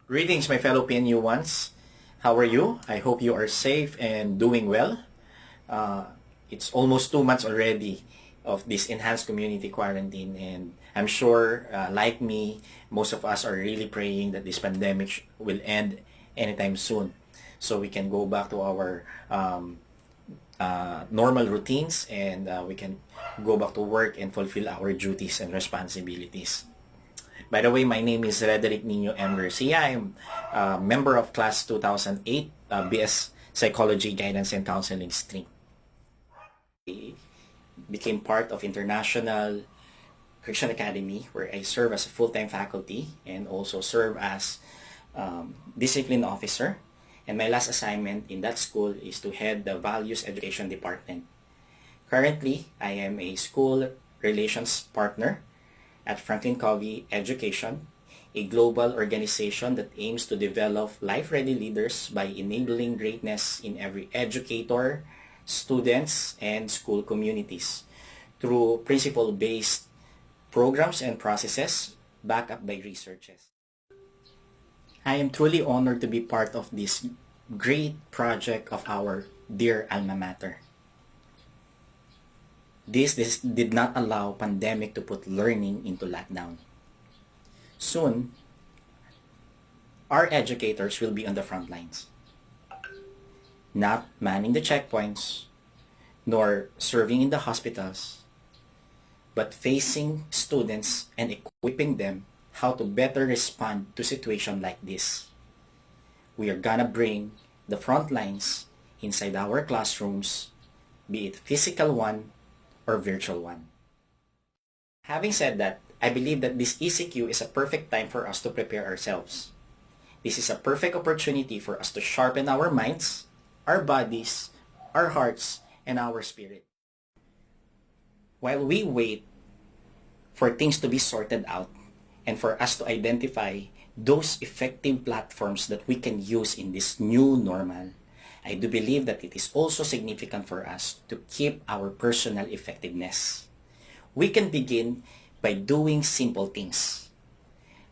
Greetings, my fellow PNU ones. How are you? I hope you are safe and doing well. It's almost 2 months already of this enhanced community quarantine, and I'm sure, like me, most of us are really praying that this pandemic will end anytime soon, so we can go back to our normal routines and we can go back to work and fulfill our duties and responsibilities. By the way, my name is Rederick Garcia. I'm a member of class 2008 BS Psychology Guidance and Counseling stream. I became part of International Christian Academy, where I serve as a full-time faculty and also serve as discipline officer. And my last assignment in that school is to head the Values Education Department. Currently, I am a school relations partner at Covey Education, a global organization that aims to develop life-ready leaders by enabling greatness in every educator, students, and school communities through principle-based programs and processes backed up by researches. I am truly honored to be part of this great project of our dear alma mater. This did not allow pandemic to put learning into lockdown. Soon, our educators will be on the front lines, not manning the checkpoints, nor serving in the hospitals, but facing students and equipping them how to better respond to situations like this. We are gonna bring the front lines inside our classrooms, be it physical one or virtual one. Having said that, I believe that this ECQ is a perfect time for us to prepare ourselves. This is a perfect opportunity for us to sharpen our minds, our bodies, our hearts, and our spirit. While we wait for things to be sorted out and for us to identify those effective platforms that we can use in this new normal, I do believe that it is also significant for us to keep our personal effectiveness. We can begin by doing simple things.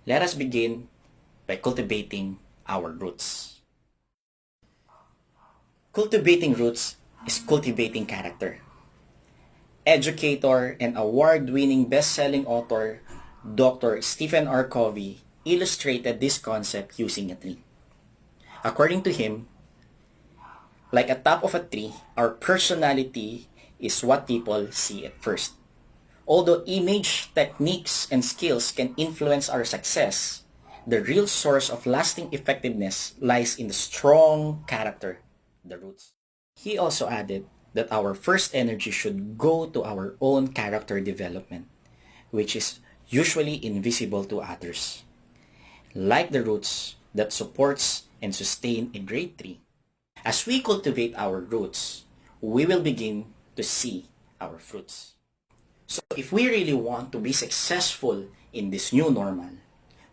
Let us begin by cultivating our roots. Cultivating roots is cultivating character. Educator and award-winning best-selling author Dr. Stephen R. Covey illustrated this concept using a tree. According to him, like a top of a tree, our personality is what people see at first. Although image, techniques, and skills can influence our success, the real source of lasting effectiveness lies in the strong character, the roots. He also added that our first energy should go to our own character development, which is usually invisible to others. Like the roots that supports and sustain a great tree, as we cultivate our roots, we will begin to see our fruits. So if we really want to be successful in this new normal,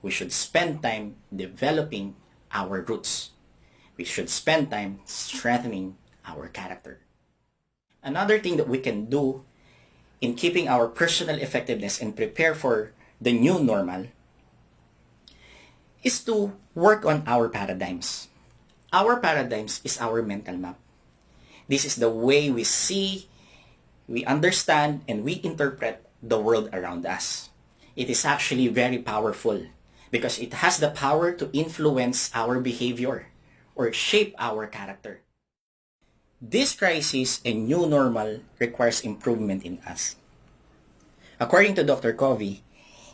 we should spend time developing our roots. We should spend time strengthening our character. Another thing that we can do in keeping our personal effectiveness and prepare for the new normal is to work on our paradigms. Our paradigms is our mental map. This is the way we see, we understand, and we interpret the world around us. It is actually very powerful because it has the power to influence our behavior or shape our character. This crisis and new normal requires improvement in us. According to Dr. Covey,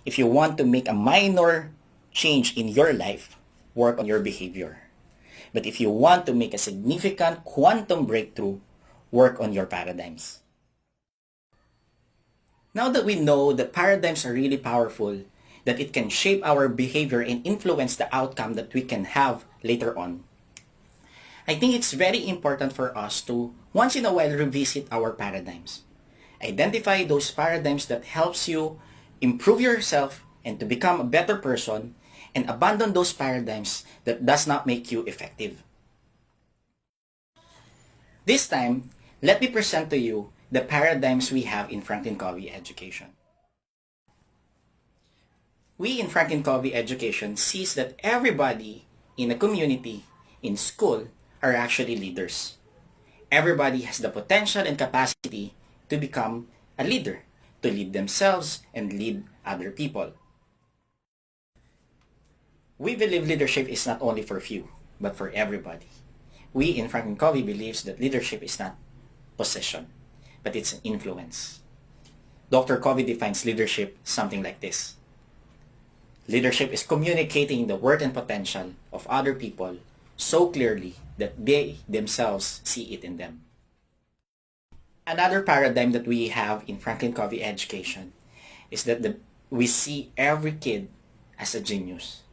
if you want to make a minor change in your life, work on your behavior. But if you want to make a significant quantum breakthrough, work on your paradigms. Now that we know that paradigms are really powerful, that it can shape our behavior and influence the outcome that we can have later on, I think it's very important for us to once in a while revisit our paradigms. Identify those paradigms that helps you improve yourself and to become a better person, and abandon those paradigms that does not make you effective. This time, let me present to you the paradigms we have in Covey education. We in Franklin Covey Education sees that everybody in a community, in school, are actually leaders. Everybody has the potential and capacity to become a leader, to lead themselves and lead other people. We believe leadership is not only for few, but for everybody. We in Franklin Covey believes that leadership is not possession, but it's an influence. Dr. Covey defines leadership something like this. Leadership is communicating the worth and potential of other people so clearly that they themselves see it in them. Another paradigm that we have in Franklin Covey Education is that we see every kid as a genius.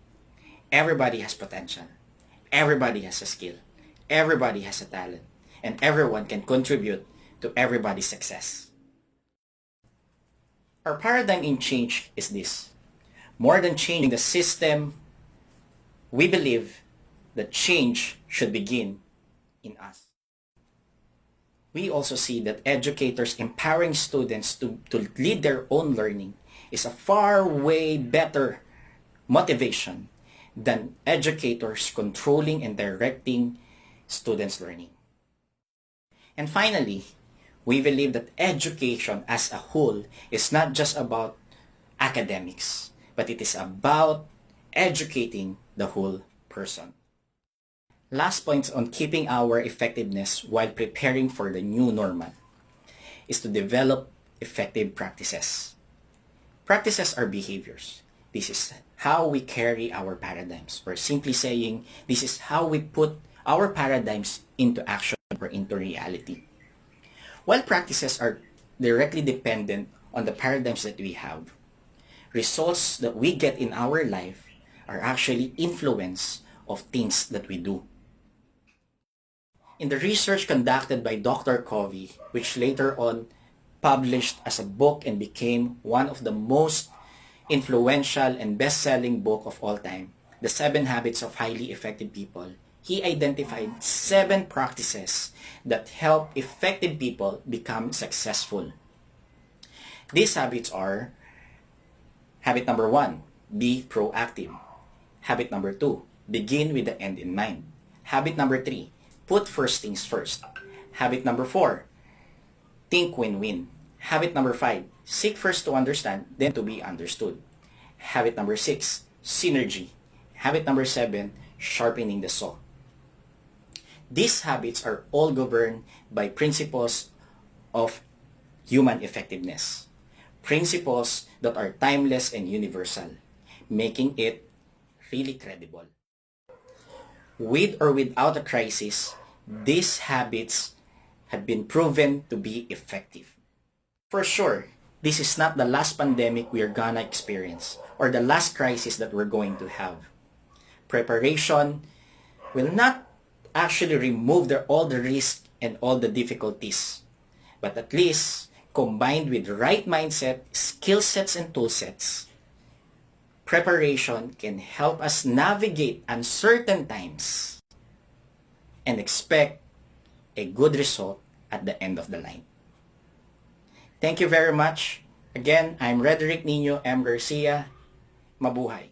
Everybody has potential. Everybody has a skill. Everybody has a talent. And everyone can contribute to everybody's success. Our paradigm in change is this. More than changing the system, we believe that change should begin in us. We also see that educators empowering students to lead their own learning is a far way better motivation than educators controlling and directing students' learning. And finally, we believe that education as a whole is not just about academics, but it is about educating the whole person. Last point on keeping our effectiveness while preparing for the new normal is to develop effective practices. Practices are behaviors. This is how we carry our paradigms. Or simply saying, this is how we put our paradigms into action or into reality. While practices are directly dependent on the paradigms that we have, results that we get in our life are actually influence of things that we do. In the research conducted by Dr. Covey, which later on published as a book and became one of the most influential and best-selling book of all time, The 7 Habits of Highly Effective People, he identified 7 practices that help effective people become successful. These habits are: habit number 1, be proactive. Habit number 2, begin with the end in mind. Habit number 3, put first things first. Habit number 4, think win-win. Habit number 5, seek first to understand, then to be understood. Habit number 6, synergy. Habit number 7, sharpening the saw. These habits are all governed by principles of human effectiveness. Principles that are timeless and universal, making it really credible. With or without a crisis, these habits have been proven to be effective. For sure, this is not the last pandemic we are gonna experience or the last crisis that we're going to have. Preparation will not actually remove all the risks and all the difficulties, but at least combined with the right mindset, skill sets, and tool sets, preparation can help us navigate uncertain times and expect a good result at the end of the line. Thank you very much. Again, I'm Rederick Nino M. Garcia. Mabuhay.